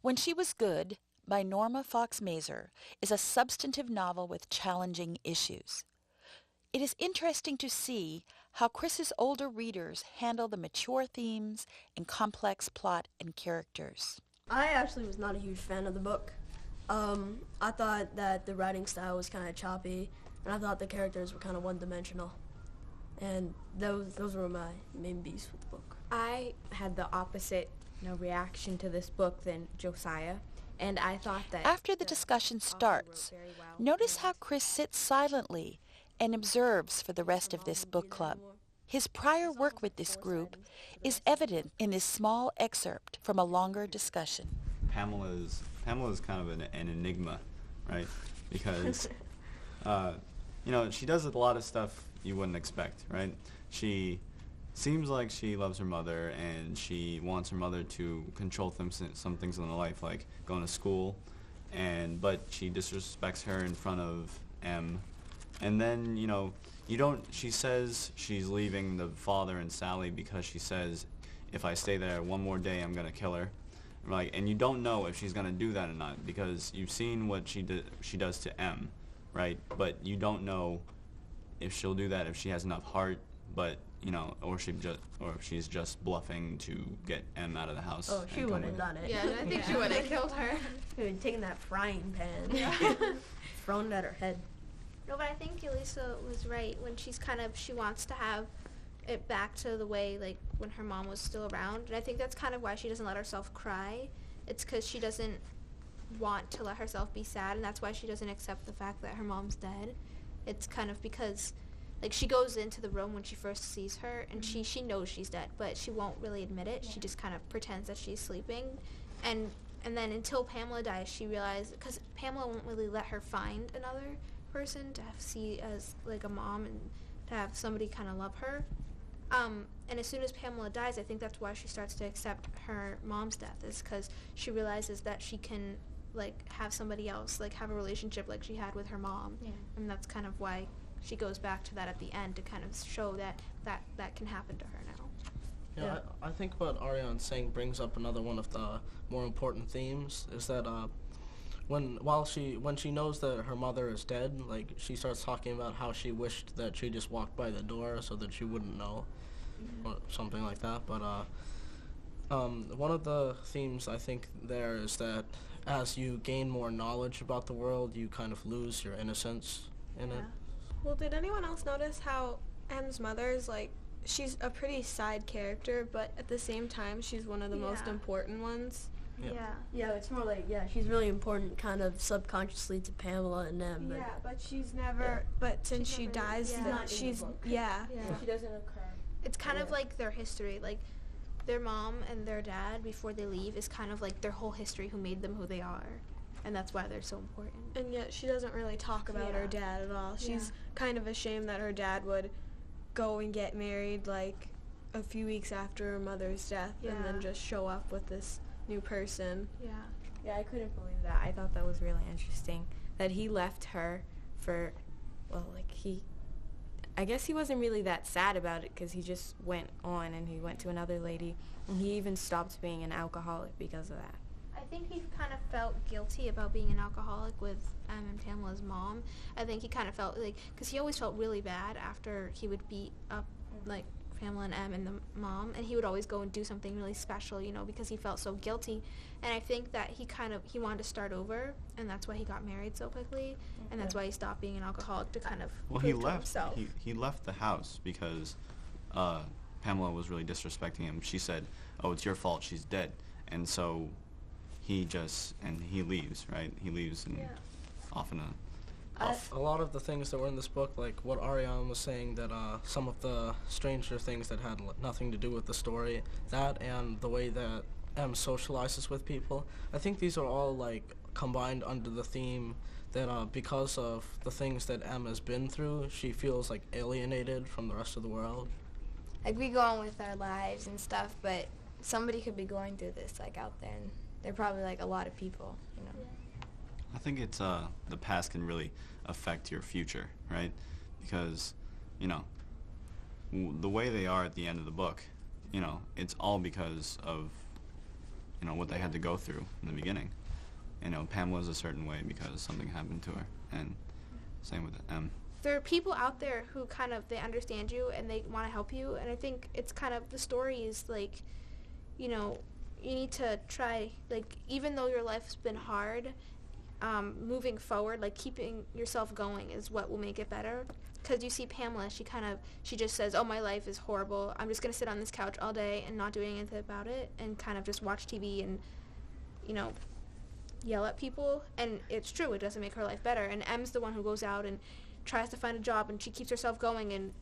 When She Was Good by Norma Fox Mazer is a substantive novel with challenging issues. It is interesting to see how Chris's older readers handle the mature themes and complex plot and characters. I actually was not a huge fan of the book. I thought that the writing style was kind of choppy, and I thought the characters were kind of one-dimensional. And those were my main beefs with the book. I had the opposite reaction to this book than Josiah, and I thought that... After the discussion starts, notice how Chris sits silently and observes for the rest of this book club. His prior work with this group is evident in this small excerpt from a longer discussion. Pamela's kind of an enigma, right? Because, she does a lot of stuff you wouldn't expect, right? She seems like she loves her mother, and she wants her mother to control some things in her life, like going to school, but she disrespects her in front of M. And then, she says she's leaving the father and Sally because she says, if I stay there one more day, I'm going to kill her. Right? And you don't know if she's going to do that or not, because you've seen what she does to M, right? But you don't know if she'll do that, if she has enough heart, or if she's just bluffing to get M out of the house. Oh, she would have done it. Yeah, I think she would have killed her. She would have taken that frying pan, thrown it at her head. No, but I think Elisa was right when she wants to have it back to the way, like, when her mom was still around. And I think that's kind of why she doesn't let herself cry. It's because she doesn't want to let herself be sad, and that's why she doesn't accept the fact that her mom's dead. It's kind of because, like, she goes into the room when she first sees her, and she knows she's dead, but she won't really admit it. Yeah. She just kind of pretends that she's sleeping. And then until Pamela dies, she realizes, because Pamela won't really let her find another person to see as, like, a mom and to have somebody kind of love her. And as soon as Pamela dies, I think that's why she starts to accept her mom's death, is because she realizes that she can, like, have somebody else, like, have a relationship like she had with her mom. Yeah. And that's kind of why she goes back to that at the end, to kind of show that can happen to her now. Yeah, I think what Ariane's saying brings up another one of the more important themes, is that when she knows that her mother is dead, like, she starts talking about how she wished that she just walked by the door so that she wouldn't know, or something like that. But one of the themes I think there is that as you gain more knowledge about the world, you kind of lose your innocence in it. Well, did anyone else notice how M's mother is, like, she's a pretty side character, but at the same time she's one of the most important ones? Yeah, it's more like, she's really important kind of subconsciously to Pamela and them. But she's never, but since she dies, she doesn't occur. It's kind of like their history, like, their mom and their dad, before they leave, is kind of like their whole history, who made them who they are. And that's why they're so important. And yet she doesn't really talk about her dad at all. She's kind of ashamed that her dad would go and get married, like, a few weeks after her mother's death, and then just show up with this new person. Yeah, I couldn't believe that. I thought that was really interesting, that he left her for, I guess he wasn't really that sad about it, because he just went on and he went to another lady, and he even stopped being an alcoholic because of that. I think he kind of felt guilty about being an alcoholic with and Pamela's mom. I think he kind of felt like, because he always felt really bad after he would beat up, like, Pamela and Em and the mom, and he would always go and do something really special, because he felt so guilty. And I think that he wanted to start over, and that's why he got married so quickly, and that's why he stopped being an alcoholic, to kind of prove to himself. He left the house because Pamela was really disrespecting him. She said, "Oh, it's your fault. She's dead," and so he leaves, right? He leaves and off in a. A lot of the things that were in this book, like what Ariane was saying, that some of the stranger things that had nothing to do with the story, that and the way that M socializes with people, I think these are all, like, combined under the theme that because of the things that M has been through, she feels, like, alienated from the rest of the world. Like, we go on with our lives and stuff, but somebody could be going through this, like, out there, and they're probably, like, a lot of people, I think it's the past can really affect your future, right? Because, the way they are at the end of the book, it's all because of what they had to go through in the beginning. Pamela's a certain way because something happened to her, and same with M. There are people out there who kind of, they understand you and they want to help you, and I think it's kind of, the story is like, you need to try, like, even though your life's been hard, moving forward, like, keeping yourself going is what will make it better. Because you see Pamela, she just says, oh, my life is horrible, I'm just going to sit on this couch all day and not doing anything about it, and kind of just watch TV and, yell at people. And it's true, it doesn't make her life better. And M's the one who goes out and tries to find a job, and she keeps herself going. And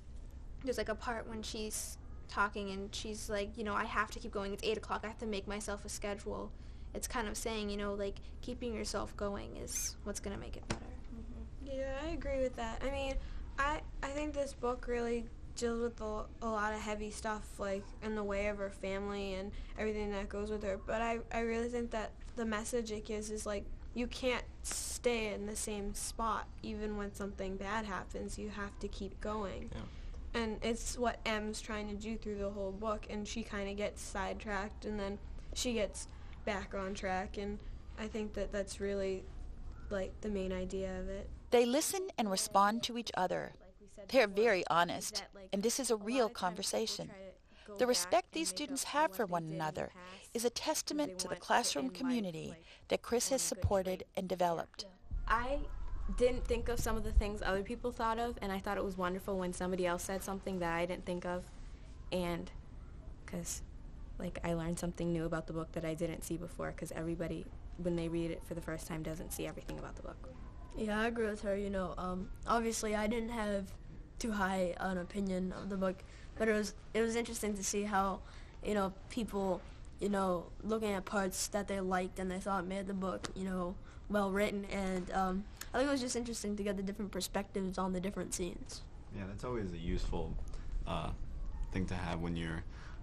there's like a part when she's talking and she's like, I have to keep going, it's 8 o'clock, I have to make myself a schedule. It's kind of saying, like, keeping yourself going is what's going to make it better. Yeah, I agree with that. I mean, I think this book really deals with a lot of heavy stuff, like in the way of her family and everything that goes with her. But I really think that the message it gives is, like, you can't stay in the same spot even when something bad happens. You have to keep going. Yeah. And it's what M's trying to do through the whole book, and she kind of gets sidetracked, and then she gets back on track, and I think that that's really, like, the main idea of it. They listen and respond to each other. They're very honest, and this is a real conversation. The respect these students have for one another is a testament to the classroom community that Chris has supported and developed. I didn't think of some of the things other people thought of, and I thought it was wonderful when somebody else said something that I didn't think of, and because, like, I learned something new about the book that I didn't see before, because everybody, when they read it for the first time, doesn't see everything about the book. Yeah, I agree with her. Obviously I didn't have too high an opinion of the book, but it was interesting to see how, people, looking at parts that they liked and they thought made the book, well written, and I think it was just interesting to get the different perspectives on the different scenes. Yeah, that's always a useful thing to have when you're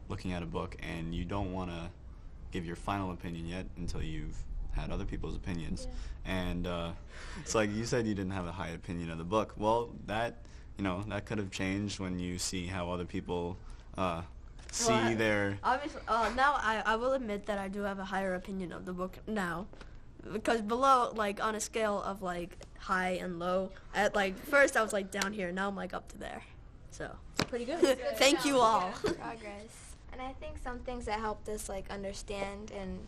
looking at a book and you don't want to give your final opinion yet until you've had other people's opinions. Yeah. And it's like you said you didn't have a high opinion of the book. Well, that could have changed when you see how other people see their... Obviously, now I will admit that I do have a higher opinion of the book now. Because below, like, on a scale of, like, high and low, at, like, first I was, like, down here, now I'm, like, up to there. So, it's pretty good. Thank you all. Progress. And I think some things that helped us, like, understand and,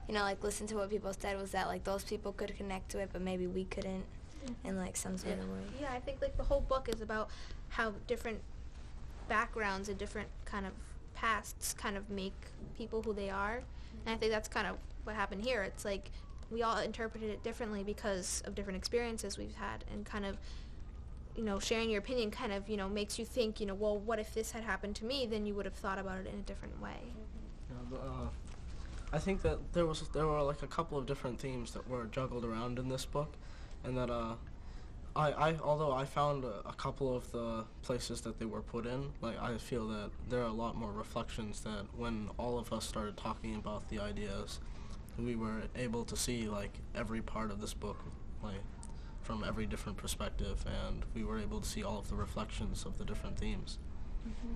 like, listen to what people said was that, like, those people could connect to it, but maybe we couldn't in, like, some sort of way. Yeah, I think, like, the whole book is about how different backgrounds and different kind of pasts kind of make people who they are. And I think that's kind of what happened here. It's like we all interpreted it differently because of different experiences we've had, and kind of, sharing your opinion kind of, makes you think, well, what if this had happened to me? Then you would have thought about it in a different way. Yeah, I think that there were like a couple of different themes that were juggled around in this book, and that although I found a couple of the places that they were put in, like, I feel that there are a lot more reflections that when all of us started talking about the ideas, we were able to see, like, every part of this book, like, from every different perspective, and we were able to see all of the reflections of the different themes. Mm-hmm.